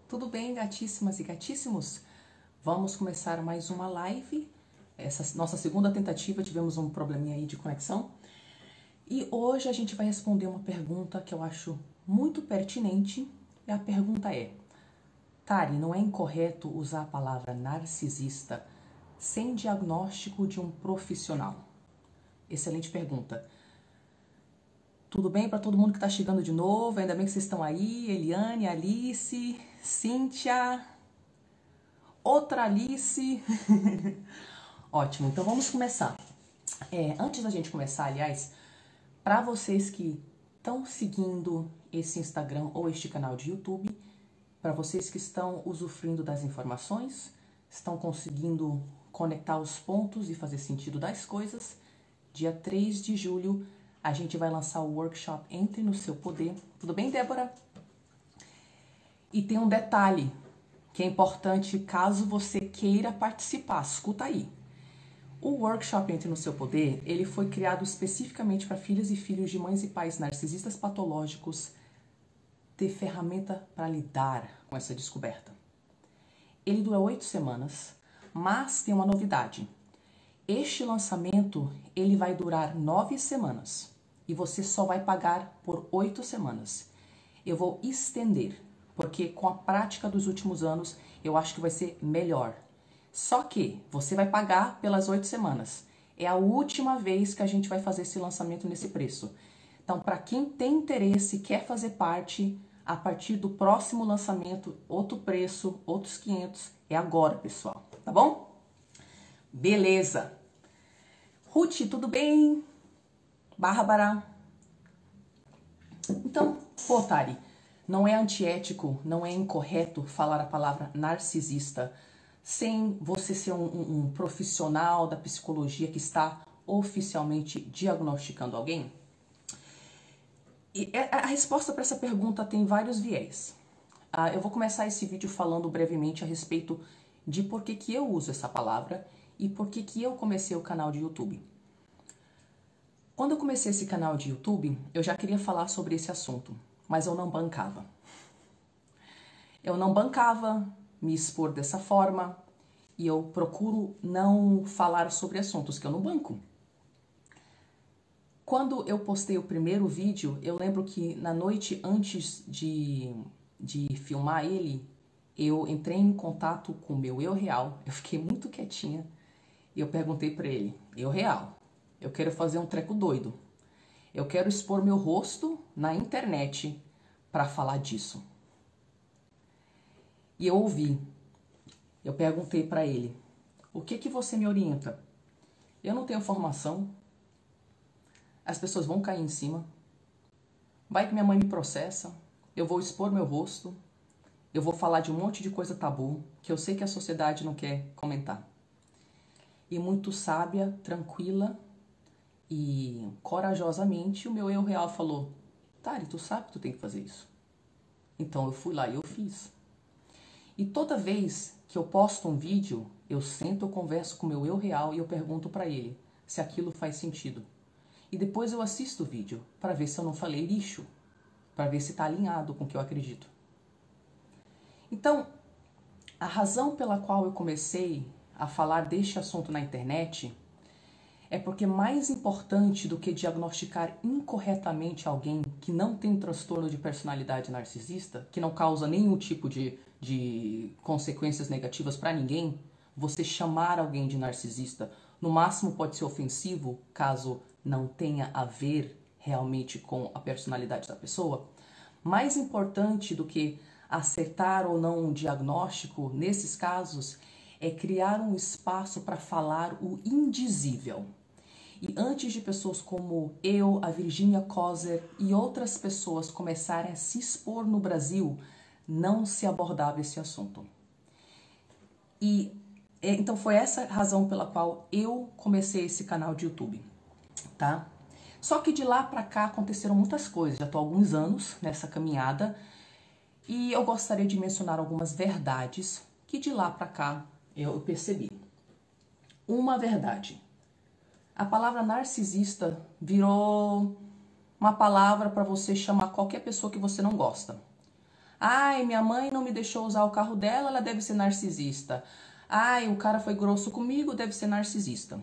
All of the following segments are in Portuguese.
Tudo bem, gatíssimas e gatíssimos? Vamos começar mais uma live. Essa nossa segunda tentativa, tivemos um probleminha aí de conexão. E hoje a gente vai responder uma pergunta que eu acho muito pertinente. E a pergunta é: Tari, não é incorreto usar a palavra narcisista sem diagnóstico de um profissional? Excelente pergunta. Tudo bem para todo mundo que está chegando de novo? Ainda bem que vocês estão aí. Eliane, Alice, Cíntia, outra Alice. Ótimo, então vamos começar. Antes da gente começar, aliás, para vocês que estão seguindo esse Instagram ou este canal de YouTube, para vocês que estão usufruindo das informações, estão conseguindo conectar os pontos e fazer sentido das coisas, dia 3 de julho a gente vai lançar o workshop Entre no Seu Poder. Tudo bem, Débora? E tem um detalhe que é importante caso você queira participar. Escuta aí. O workshop Entre no Seu Poder, ele foi criado especificamente para filhas e filhos de mães e pais narcisistas patológicos ter ferramenta para lidar com essa descoberta. Ele dura 8 semanas, mas tem uma novidade. Este lançamento, ele vai durar 9 semanas e você só vai pagar por 8 semanas. Eu vou estender, porque com a prática dos últimos anos, eu acho que vai ser melhor. Só que você vai pagar pelas 8 semanas. É a última vez que a gente vai fazer esse lançamento nesse preço. Então, para quem tem interesse e quer fazer parte, a partir do próximo lançamento, outro preço, outros 500, é agora, pessoal. Tá bom? Beleza. Ruth, tudo bem? Bárbara. Então, pô, Tari, não é antiético, não é incorreto falar a palavra narcisista sem você ser um profissional da psicologia que está oficialmente diagnosticando alguém? E a resposta para essa pergunta tem vários viés. Eu vou começar esse vídeo falando brevemente a respeito de por que eu uso essa palavra e por que eu comecei o canal de YouTube. Quando eu comecei esse canal de YouTube, eu já queria falar sobre esse assunto, mas eu não bancava. Eu não bancava me expor dessa forma e eu procuro não falar sobre assuntos que eu não banco. Quando eu postei o primeiro vídeo, eu lembro que na noite antes de filmar ele, eu entrei em contato com o meu eu real, eu fiquei muito quietinha e eu perguntei para ele: eu real, eu quero fazer um treco doido, eu quero expor meu rosto na internet para falar disso. E eu ouvi, eu perguntei para ele: o que você me orienta? Eu não tenho formação, as pessoas vão cair em cima, vai que minha mãe me processa, eu vou expor meu rosto, eu vou falar de um monte de coisa tabu que eu sei que a sociedade não quer comentar. E muito sábia, tranquila e corajosamente o meu eu real falou: Tari, tu sabe que tu tem que fazer isso. Então eu fui lá e eu fiz. E toda vez que eu posto um vídeo, eu sento, eu converso com o meu eu real e eu pergunto para ele se aquilo faz sentido. E depois eu assisto o vídeo para ver se eu não falei lixo, para ver se está alinhado com o que eu acredito. Então, a razão pela qual eu comecei a falar deste assunto na internet é porque mais importante do que diagnosticar incorretamente alguém que não tem transtorno de personalidade narcisista, que não causa nenhum tipo de consequências negativas para ninguém, você chamar alguém de narcisista, no máximo pode ser ofensivo, caso não tenha a ver realmente com a personalidade da pessoa. Mais importante do que acertar ou não um diagnóstico, nesses casos, é criar um espaço para falar o indizível. E antes de pessoas como eu, a Virginia Kozer e outras pessoas começarem a se expor no Brasil, não se abordava esse assunto. E então foi essa razão pela qual eu comecei esse canal de YouTube, tá? Só que de lá pra cá aconteceram muitas coisas, já tô há alguns anos nessa caminhada e eu gostaria de mencionar algumas verdades que de lá pra cá eu percebi. Uma verdade: a palavra narcisista virou uma palavra para você chamar qualquer pessoa que você não gosta. Ai, minha mãe não me deixou usar o carro dela, ela deve ser narcisista. Ai, o cara foi grosso comigo, deve ser narcisista.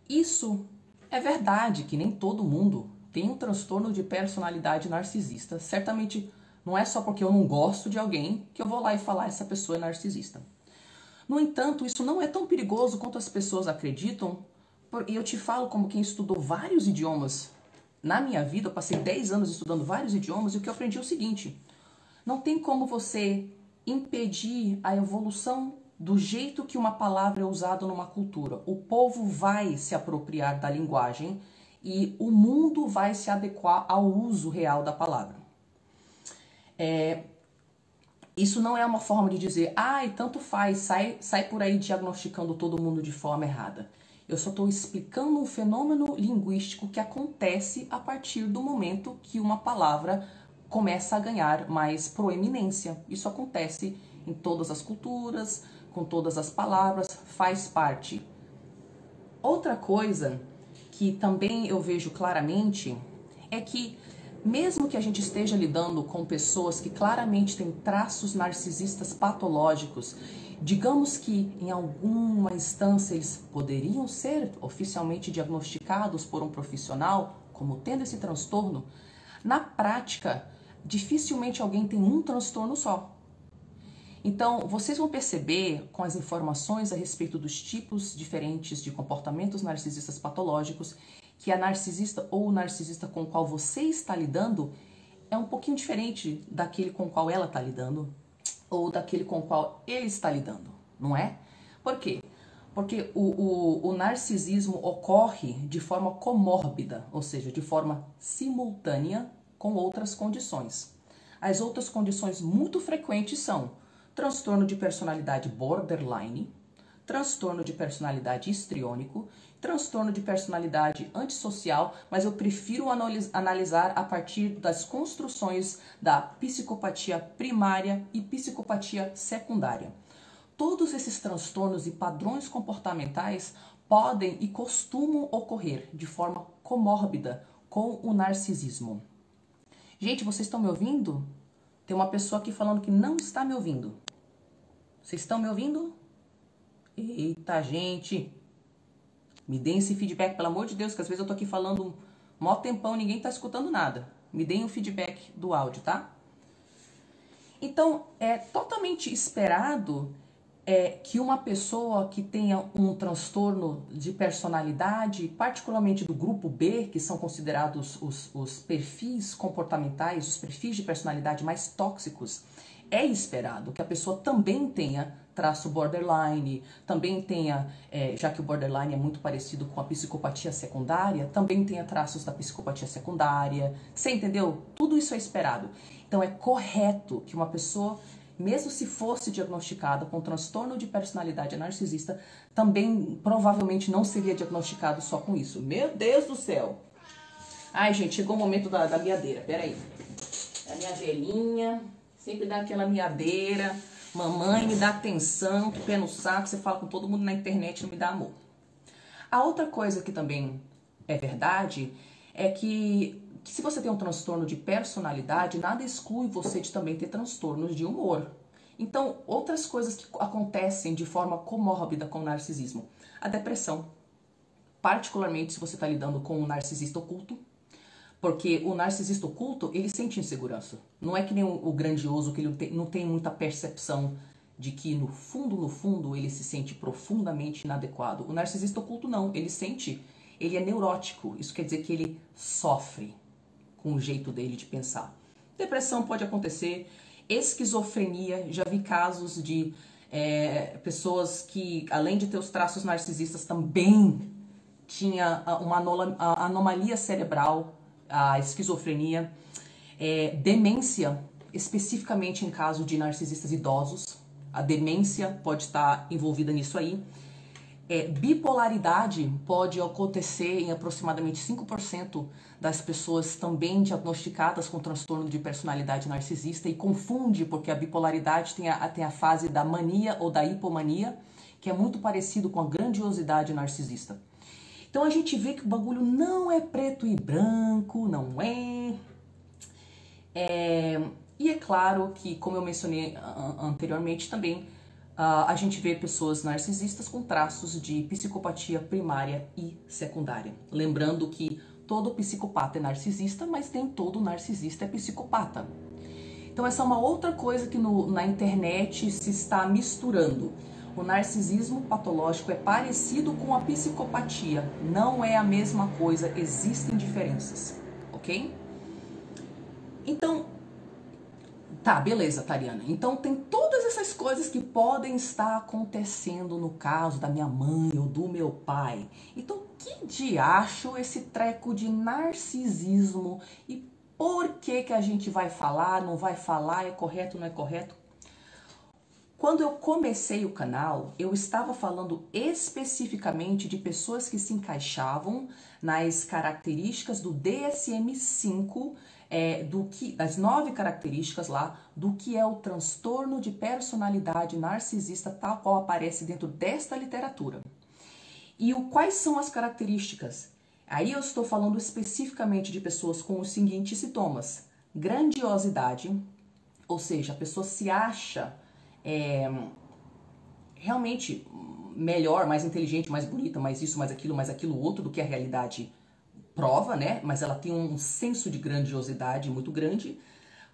Isso é verdade que nem todo mundo tem um transtorno de personalidade narcisista. Certamente não é só porque eu não gosto de alguém que eu vou lá e falar essa pessoa é narcisista. No entanto, isso não é tão perigoso quanto as pessoas acreditam. E eu te falo como quem estudou vários idiomas. Na minha vida, eu passei 10 anos estudando vários idiomas e o que eu aprendi é o seguinte: não tem como você impedir a evolução do jeito que uma palavra é usada numa cultura. O povo vai se apropriar da linguagem e o mundo vai se adequar ao uso real da palavra. Isso não é uma forma de dizer, ai, tanto faz, sai por aí diagnosticando todo mundo de forma errada. Eu só estou explicando um fenômeno linguístico que acontece a partir do momento que uma palavra começa a ganhar mais proeminência. Isso acontece em todas as culturas, com todas as palavras, faz parte. Outra coisa que também eu vejo claramente é que mesmo que a gente esteja lidando com pessoas que claramente têm traços narcisistas patológicos, digamos que em alguma instância eles poderiam ser oficialmente diagnosticados por um profissional como tendo esse transtorno, na prática, dificilmente alguém tem um transtorno só. Então, vocês vão perceber com as informações a respeito dos tipos diferentes de comportamentos narcisistas patológicos que a narcisista ou o narcisista com o qual você está lidando é um pouquinho diferente daquele com o qual ela está lidando ou daquele com o qual ele está lidando, não é? Por quê? Porque o narcisismo ocorre de forma comórbida, ou seja, de forma simultânea com outras condições. As outras condições muito frequentes são transtorno de personalidade borderline, transtorno de personalidade histriônico, transtorno de personalidade antissocial, mas eu prefiro analisar a partir das construções da psicopatia primária e psicopatia secundária. Todos esses transtornos e padrões comportamentais podem e costumam ocorrer de forma comórbida com o narcisismo. Gente, vocês estão me ouvindo? Tem uma pessoa aqui falando que não está me ouvindo. Vocês estão me ouvindo? Eita, gente. Me deem esse feedback, pelo amor de Deus, que às vezes eu tô aqui falando um mó tempão e ninguém tá escutando nada. Me deem um feedback do áudio, tá? Então, é totalmente esperado que uma pessoa que tenha um transtorno de personalidade, particularmente do grupo B, que são considerados os perfis comportamentais, os perfis de personalidade mais tóxicos, é esperado que a pessoa também tenha traço borderline, também tenha, já que o borderline é muito parecido com a psicopatia secundária, também tenha traços da psicopatia secundária. Você entendeu? Tudo isso é esperado. Então é correto que uma pessoa, mesmo se fosse diagnosticada com transtorno de personalidade narcisista, também provavelmente não seria diagnosticado só com isso. Meu Deus do céu! Ai, gente, chegou o momento da miadeira. Peraí. A minha velhinha sempre dá aquela miadeira. Mamãe, me dá atenção, que pé no saco. Você fala com todo mundo na internet, não me dá amor. A outra coisa que também é verdade é que se você tem um transtorno de personalidade, nada exclui você de também ter transtornos de humor. Então, outras coisas que acontecem de forma comórbida com o narcisismo. A depressão, particularmente se você está lidando com um narcisista oculto, porque o narcisista oculto, ele sente insegurança. Não é que nem o grandioso, que ele não tem muita percepção de que no fundo, ele se sente profundamente inadequado. O narcisista oculto não, ele sente, ele é neurótico. Isso quer dizer que ele sofre com o jeito dele de pensar. Depressão pode acontecer, esquizofrenia, já vi casos de pessoas que, além de ter os traços narcisistas, também tinha uma anomalia cerebral, a esquizofrenia, demência, especificamente em caso de narcisistas idosos. A demência pode estar envolvida nisso aí. Bipolaridade pode acontecer em aproximadamente 5% das pessoas também diagnosticadas com transtorno de personalidade narcisista, e confunde porque a bipolaridade tem a fase da mania ou da hipomania, que é muito parecido com a grandiosidade narcisista. Então a gente vê que o bagulho não é preto e branco, não é. E é claro que, como eu mencionei anteriormente também, a gente vê pessoas narcisistas com traços de psicopatia primária e secundária. Lembrando que todo psicopata é narcisista, mas nem todo narcisista é psicopata. Então essa é uma outra coisa que na internet se está misturando. O narcisismo patológico é parecido com a psicopatia, não é a mesma coisa, existem diferenças, ok? Então, tá, beleza, Tariana. Então tem todas essas coisas que podem estar acontecendo no caso da minha mãe ou do meu pai. Então, que diacho esse treco de narcisismo e por que a gente vai falar, não vai falar, é correto, não é correto? Quando eu comecei o canal, eu estava falando especificamente de pessoas que se encaixavam nas características do DSM-5, das 9 características lá, do que é o transtorno de personalidade narcisista, tal qual aparece dentro desta literatura. E quais são as características? Aí eu estou falando especificamente de pessoas com os seguintes sintomas: grandiosidade, ou seja, a pessoa se acha realmente melhor, mais inteligente, mais bonita, mais isso, mais aquilo outro do que a realidade prova, né? Mas ela tem um senso de grandiosidade muito grande.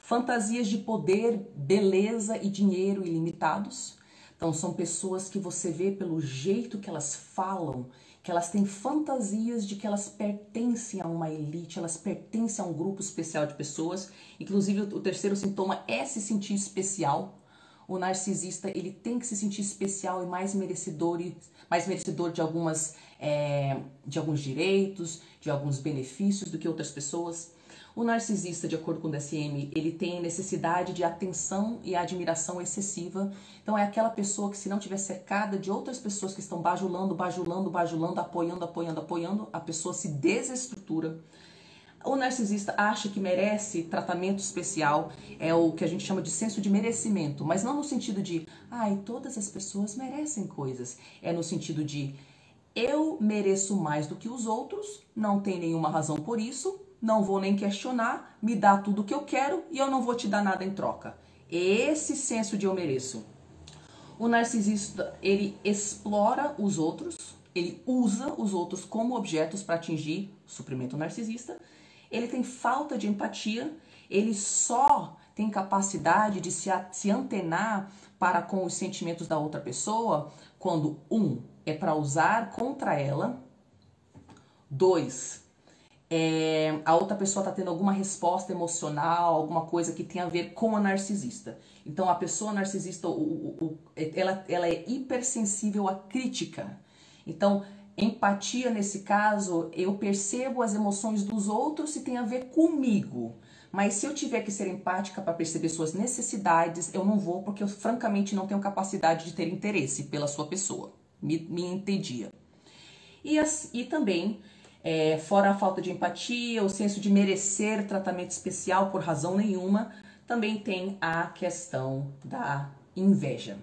Fantasias de poder, beleza e dinheiro ilimitados. Então são pessoas que você vê pelo jeito que elas falam, que elas têm fantasias de que elas pertencem a uma elite, elas pertencem a um grupo especial de pessoas. Inclusive o terceiro sintoma é se sentir especial. O narcisista, ele tem que se sentir especial e mais merecedor de alguns direitos, de alguns benefícios do que outras pessoas. O narcisista, de acordo com o DSM, ele tem necessidade de atenção e admiração excessiva. Então é aquela pessoa que, se não estiver cercada de outras pessoas que estão bajulando, apoiando, a pessoa se desestrutura. O narcisista acha que merece tratamento especial, é o que a gente chama de senso de merecimento, mas não no sentido de, todas as pessoas merecem coisas. É no sentido de, eu mereço mais do que os outros, não tem nenhuma razão por isso, não vou nem questionar, me dá tudo o que eu quero e eu não vou te dar nada em troca. Esse senso de eu mereço. O narcisista, ele explora os outros, ele usa os outros como objetos para atingir o suprimento narcisista. Ele tem falta de empatia, ele só tem capacidade de se antenar para com os sentimentos da outra pessoa quando, é para usar contra ela, 2, a outra pessoa está tendo alguma resposta emocional, alguma coisa que tem a ver com a narcisista. Então a pessoa narcisista, ela é hipersensível à crítica. Então, empatia, nesse caso, eu percebo as emoções dos outros se tem a ver comigo. Mas se eu tiver que ser empática para perceber suas necessidades, eu não vou, porque eu francamente não tenho capacidade de ter interesse pela sua pessoa. Me entedia. E também, fora a falta de empatia, o senso de merecer tratamento especial por razão nenhuma, também tem a questão da inveja.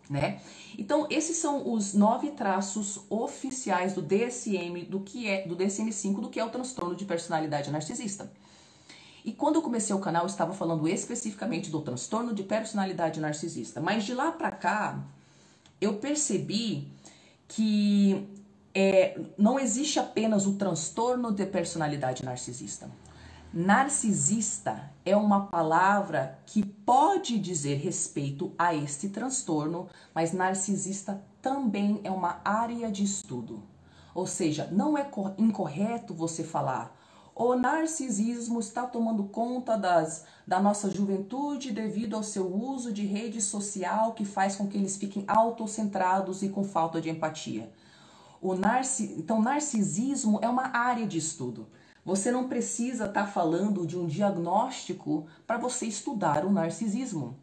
Né? Então, esses são os 9 traços oficiais do DSM, do DSM-5, do que é o transtorno de personalidade narcisista. E quando eu comecei o canal, eu estava falando especificamente do transtorno de personalidade narcisista. Mas de lá pra cá, eu percebi que não existe apenas o transtorno de personalidade narcisista. Narcisista é uma palavra que pode dizer respeito a este transtorno, mas narcisista também é uma área de estudo. Ou seja, não é incorreto você falar: o narcisismo está tomando conta da nossa juventude devido ao seu uso de rede social que faz com que eles fiquem autocentrados e com falta de empatia. Então, narcisismo é uma área de estudo. Você não precisa estar falando de um diagnóstico para você estudar o narcisismo.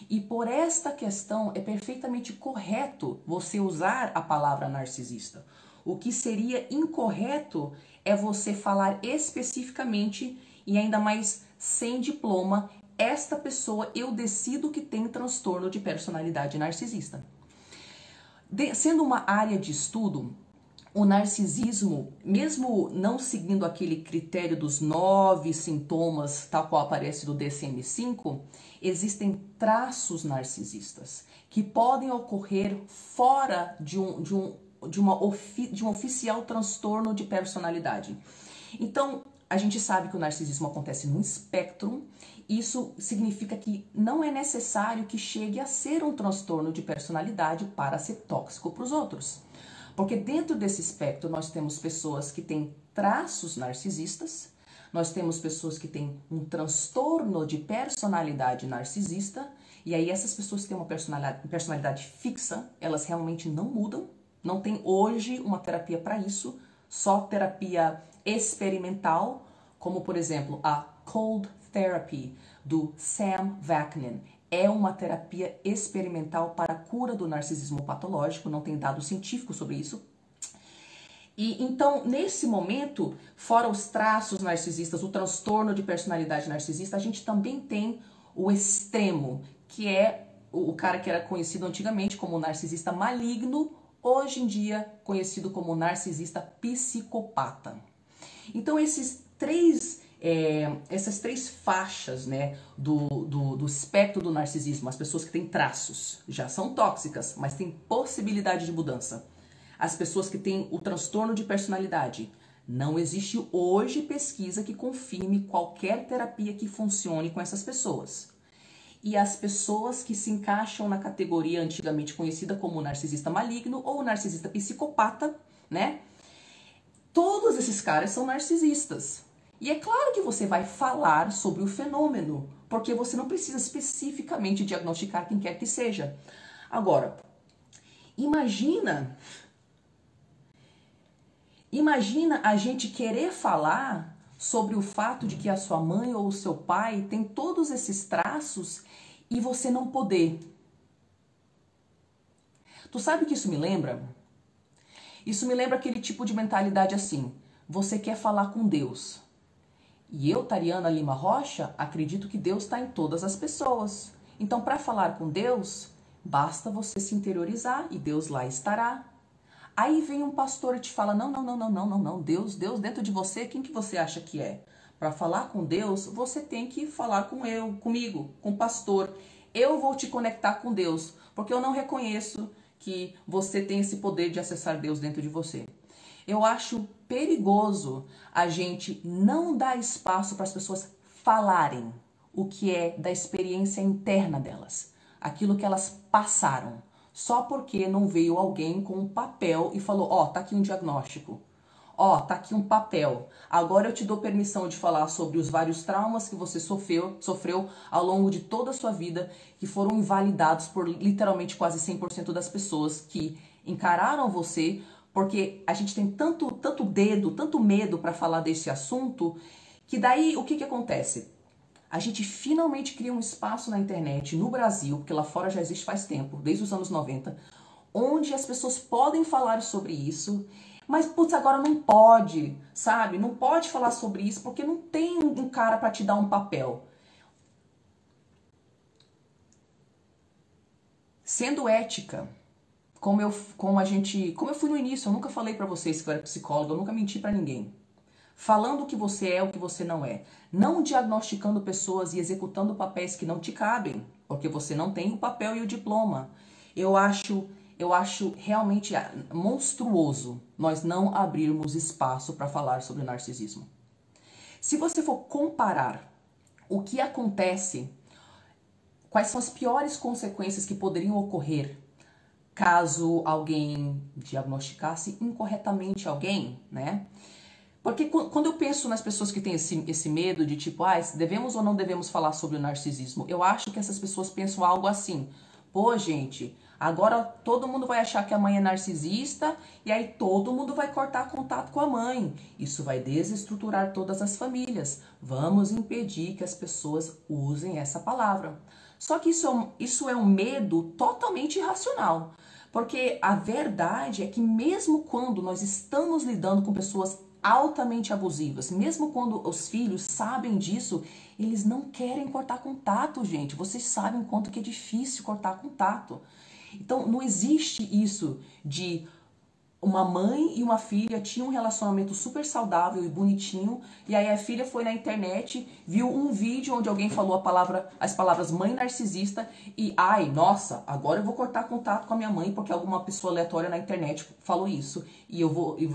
E por esta questão é perfeitamente correto você usar a palavra narcisista. O que seria incorreto é você falar especificamente, e ainda mais sem diploma, esta pessoa eu decido que tem transtorno de personalidade narcisista. Sendo uma área de estudo, o narcisismo, mesmo não seguindo aquele critério dos 9 sintomas, tal qual aparece do DSM-5, existem traços narcisistas que podem ocorrer fora de um oficial transtorno de personalidade. Então, a gente sabe que o narcisismo acontece no espectro. Isso significa que não é necessário que chegue a ser um transtorno de personalidade para ser tóxico para os outros. Porque dentro desse espectro nós temos pessoas que têm traços narcisistas, nós temos pessoas que têm um transtorno de personalidade narcisista, e aí essas pessoas que têm uma personalidade fixa, elas realmente não mudam, não tem hoje uma terapia para isso, só terapia experimental, como por exemplo a Cold Therapy do Sam Vaknin. É uma terapia experimental para a cura do narcisismo patológico, não tem dados científicos sobre isso. E então, nesse momento, fora os traços narcisistas, o transtorno de personalidade narcisista, a gente também tem o extremo, que é o cara que era conhecido antigamente como narcisista maligno, hoje em dia conhecido como narcisista psicopata. Então, essas três faixas, né, do espectro do narcisismo, as pessoas que têm traços, já são tóxicas, mas têm possibilidade de mudança. As pessoas que têm o transtorno de personalidade, não existe hoje pesquisa que confirme qualquer terapia que funcione com essas pessoas. E as pessoas que se encaixam na categoria antigamente conhecida como narcisista maligno ou narcisista psicopata, né? Todos esses caras são narcisistas. E é claro que você vai falar sobre o fenômeno, porque você não precisa especificamente diagnosticar quem quer que seja. Agora, imagina a gente querer falar sobre o fato de que a sua mãe ou o seu pai tem todos esses traços e você não poder. Tu sabe o que isso me lembra? Isso me lembra aquele tipo de mentalidade assim: você quer falar com Deus. E eu, Tariana Lima Rocha, acredito que Deus está em todas as pessoas. Então, para falar com Deus, basta você se interiorizar e Deus lá estará. Aí vem um pastor e te fala: não, Deus dentro de você, quem que você acha que é? Para falar com Deus, você tem que falar comigo, com o pastor. Eu vou te conectar com Deus, porque eu não reconheço que você tem esse poder de acessar Deus dentro de você. Eu acho perigoso a gente não dar espaço para as pessoas falarem o que é da experiência interna delas, aquilo que elas passaram, só porque não veio alguém com um papel e falou: ó, tá aqui um diagnóstico, ó, tá aqui um papel, agora eu te dou permissão de falar sobre os vários traumas que você sofreu ao longo de toda a sua vida, que foram invalidados por literalmente quase 100% das pessoas que encararam você. Porque a gente tem tanto medo para falar desse assunto, que daí o que acontece? A gente finalmente cria um espaço na internet, no Brasil, porque lá fora já existe faz tempo, desde os anos 90, onde as pessoas podem falar sobre isso, mas putz, agora não pode, sabe? Não pode falar sobre isso porque não tem um cara para te dar um papel. Sendo ética, como eu fui no início, eu nunca falei pra vocês que eu era psicóloga, eu nunca menti pra ninguém. Falando o que você é, o que você não é. Não diagnosticando pessoas e executando papéis que não te cabem, porque você não tem o papel e o diploma. Eu acho realmente monstruoso nós não abrirmos espaço para falar sobre narcisismo. Se você for comparar o que acontece, quais são as piores consequências que poderiam ocorrer caso alguém diagnosticasse incorretamente alguém, né? Porque quando eu penso nas pessoas que têm esse medo de tipo, devemos ou não devemos falar sobre o narcisismo, eu acho que essas pessoas pensam algo assim: pô, gente, agora todo mundo vai achar que a mãe é narcisista e aí todo mundo vai cortar contato com a mãe. Isso vai desestruturar todas as famílias. Vamos impedir que as pessoas usem essa palavra. Só que isso é um medo totalmente irracional. Porque a verdade é que mesmo quando nós estamos lidando com pessoas altamente abusivas, mesmo quando os filhos sabem disso, eles não querem cortar contato, gente. Vocês sabem quanto que é difícil cortar contato. Então não existe isso de uma mãe e uma filha tinham um relacionamento super saudável e bonitinho, e aí a filha foi na internet, viu um vídeo onde alguém falou as palavras mãe narcisista e ai, nossa, agora eu vou cortar contato com a minha mãe porque alguma pessoa aleatória na internet falou isso. E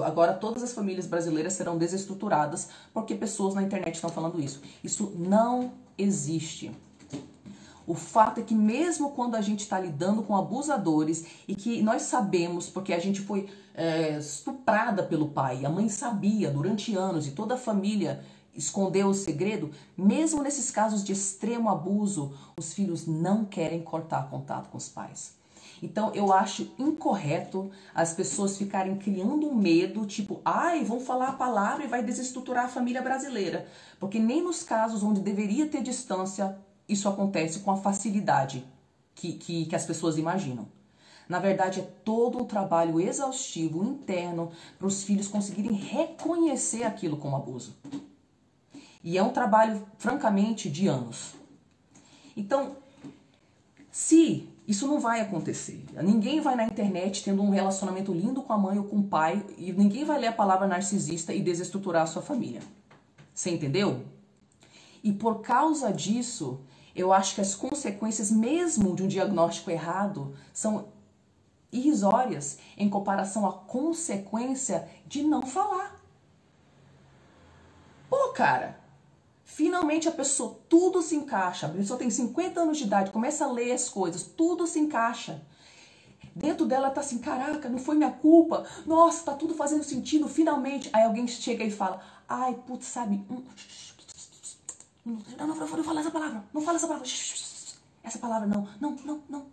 agora todas as famílias brasileiras serão desestruturadas porque pessoas na internet estão falando isso. Isso não existe. O fato é que mesmo quando a gente está lidando com abusadores e que nós sabemos, porque a gente foi estuprada pelo pai, a mãe sabia durante anos e toda a família escondeu o segredo, mesmo nesses casos de extremo abuso, os filhos não querem cortar contato com os pais. Então eu acho incorreto as pessoas ficarem criando um medo, tipo, ai, vão falar a palavra e vai desestruturar a família brasileira. Porque nem nos casos onde deveria ter distância, isso acontece com a facilidade que as pessoas imaginam. Na verdade, é todo um trabalho exaustivo, interno, para os filhos conseguirem reconhecer aquilo como abuso. E é um trabalho, francamente, de anos. Então, se isso não vai acontecer, ninguém vai na internet tendo um relacionamento lindo com a mãe ou com o pai, e ninguém vai ler a palavra narcisista e desestruturar a sua família. Você entendeu? E por causa disso, eu acho que as consequências mesmo de um diagnóstico errado são irrisórias em comparação à consequência de não falar. Pô, cara, finalmente a pessoa, tudo se encaixa. A pessoa tem 50 anos de idade, começa a ler as coisas, tudo se encaixa. Dentro dela tá assim, caraca, não foi minha culpa. Nossa, tá tudo fazendo sentido, finalmente. Aí alguém chega e fala, ai, putz, sabe... Não fala essa palavra, não fala essa palavra. Essa palavra não.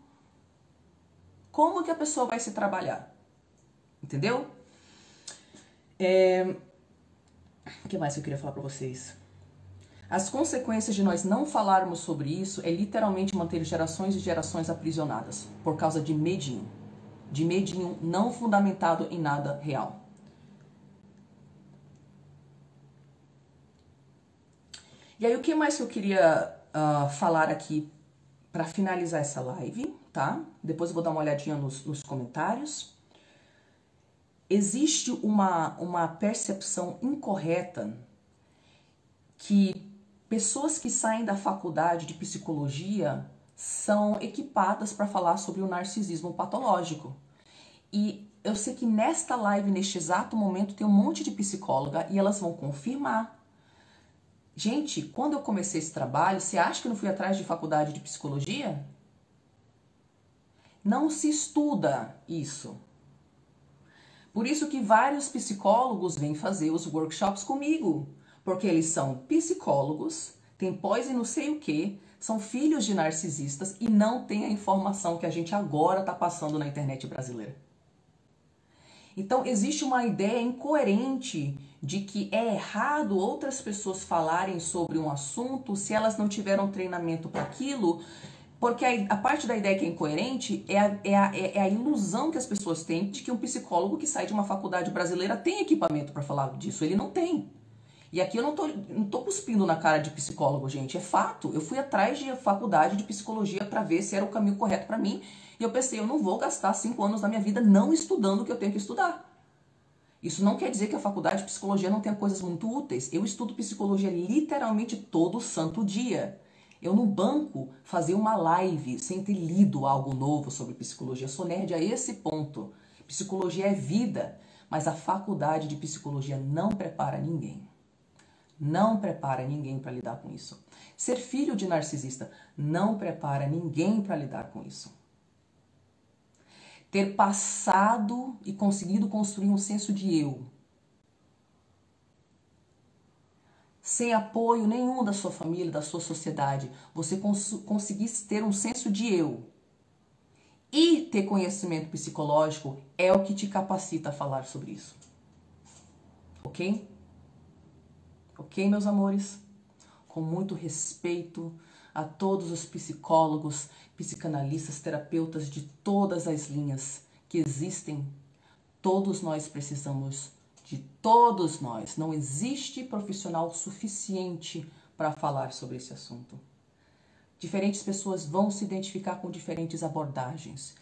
Como que a pessoa vai se trabalhar? Entendeu? O que mais eu queria falar pra vocês? As consequências de nós não falarmos sobre isso é literalmente manter gerações e gerações aprisionadas por causa de medinho. De medinho não fundamentado em nada real. E aí, o que mais que eu queria falar aqui para finalizar essa live, tá? Depois eu vou dar uma olhadinha nos comentários. Existe uma percepção incorreta que pessoas que saem da faculdade de psicologia são equipadas para falar sobre o narcisismo patológico. E eu sei que nesta live, neste exato momento, tem um monte de psicóloga e elas vão confirmar. Gente, quando eu comecei esse trabalho, você acha que eu não fui atrás de faculdade de psicologia? Não se estuda isso. Por isso que vários psicólogos vêm fazer os workshops comigo. Porque eles são psicólogos, têm pós e não sei o que, são filhos de narcisistas e não têm a informação que a gente agora está passando na internet brasileira. Então, existe uma ideia incoerente de que é errado outras pessoas falarem sobre um assunto se elas não tiveram treinamento para aquilo, porque a parte da ideia que é incoerente é a ilusão que as pessoas têm de que um psicólogo que sai de uma faculdade brasileira tem equipamento para falar disso. Ele não tem. E aqui eu não tô cuspindo na cara de psicólogo, gente. É fato. Eu fui atrás de faculdade de psicologia para ver se era o caminho correto para mim. E eu pensei, eu não vou gastar 5 anos da minha vida não estudando o que eu tenho que estudar. Isso não quer dizer que a faculdade de psicologia não tenha coisas muito úteis. Eu estudo psicologia literalmente todo santo dia. Eu não banco fazer uma live sem ter lido algo novo sobre psicologia. Eu sou nerd a esse ponto. Psicologia é vida, mas a faculdade de psicologia não prepara ninguém. Não prepara ninguém para lidar com isso. Ser filho de narcisista não prepara ninguém para lidar com isso. Ter passado e conseguido construir um senso de eu, sem apoio nenhum da sua família, da sua sociedade, você conseguisse ter um senso de eu e ter conhecimento psicológico é o que te capacita a falar sobre isso. Ok? Ok, meus amores? Com muito respeito a todos os psicólogos, psicanalistas, terapeutas de todas as linhas que existem, todos nós precisamos de todos nós. Não existe profissional suficiente para falar sobre esse assunto. Diferentes pessoas vão se identificar com diferentes abordagens.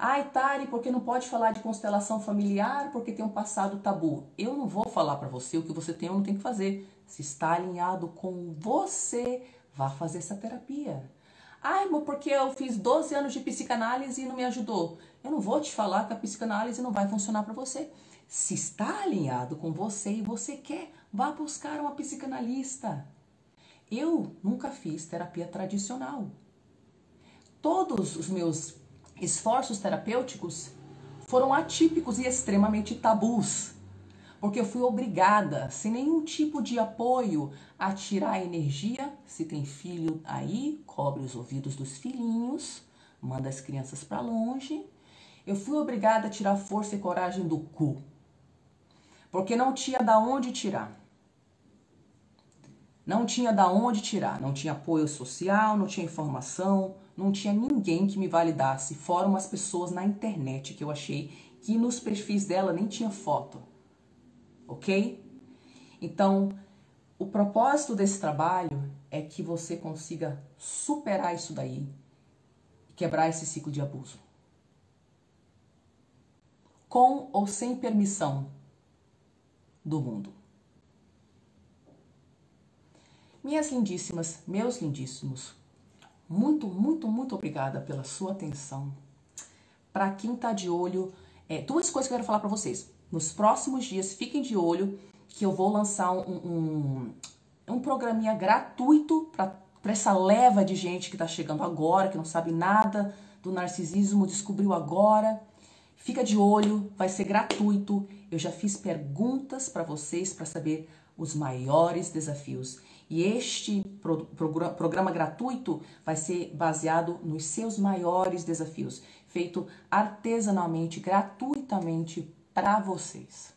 Ai, Tari, porque não pode falar de constelação familiar porque tem um passado tabu. Eu não vou falar para você o que você tem ou não tem que fazer. Se está alinhado com você, vá fazer essa terapia. Ai, mas porque eu fiz 12 anos de psicanálise e não me ajudou. Eu não vou te falar que a psicanálise não vai funcionar para você. Se está alinhado com você e você quer, vá buscar uma psicanalista. Eu nunca fiz terapia tradicional. Todos os meus esforços terapêuticos foram atípicos e extremamente tabus, porque eu fui obrigada, sem nenhum tipo de apoio, a tirar a energia. Se tem filho aí, cobre os ouvidos dos filhinhos, manda as crianças para longe. Eu fui obrigada a tirar força e coragem do cu, porque não tinha da onde tirar. Não tinha da onde tirar, não tinha apoio social, não tinha informação, não tinha ninguém que me validasse, fora umas pessoas na internet que eu achei que nos perfis dela nem tinha foto, ok? Então, o propósito desse trabalho é que você consiga superar isso daí e quebrar esse ciclo de abuso. Com ou sem permissão do mundo. Minhas lindíssimas, meus lindíssimos, muito, muito, muito obrigada pela sua atenção. Para quem tá de olho, duas coisas que eu quero falar para vocês. Nos próximos dias, fiquem de olho que eu vou lançar um programinha gratuito para essa leva de gente que tá chegando agora, que não sabe nada do narcisismo, descobriu agora. Fica de olho, vai ser gratuito. Eu já fiz perguntas para vocês para saber os maiores desafios. E este programa gratuito vai ser baseado nos seus maiores desafios, feito artesanalmente, gratuitamente para vocês.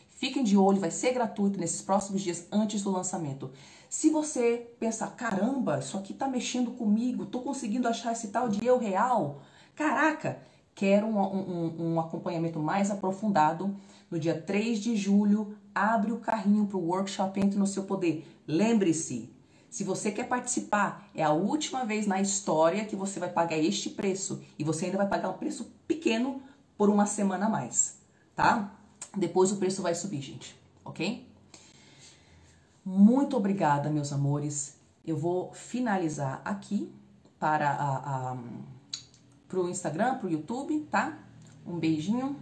Fiquem de olho, vai ser gratuito nesses próximos dias antes do lançamento. Se você pensar, caramba, isso aqui tá mexendo comigo, tô conseguindo achar esse tal de eu real, caraca, quero um acompanhamento mais aprofundado. No dia 3 de julho, abre o carrinho para o workshop Entre no Seu Poder. Lembre-se, se você quer participar, é a última vez na história que você vai pagar este preço. E você ainda vai pagar um preço pequeno por uma semana a mais, tá? Depois o preço vai subir, gente, ok? Muito obrigada, meus amores. Eu vou finalizar aqui para pro Instagram, pro YouTube, tá? Um beijinho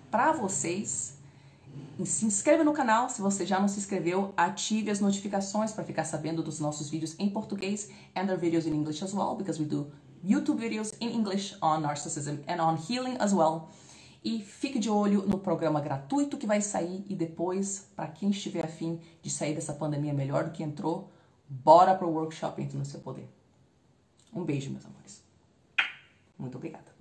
pra vocês. E se inscreva no canal se você já não se inscreveu. Ative as notificações para ficar sabendo dos nossos vídeos em português and our videos in English as well, because we do YouTube videos in English on narcissism and on healing as well. E fique de olho no programa gratuito que vai sair e depois, para quem estiver afim de sair dessa pandemia melhor do que entrou, bora pro workshop Entre no Seu Poder. Um beijo, meus amores. Muito obrigada.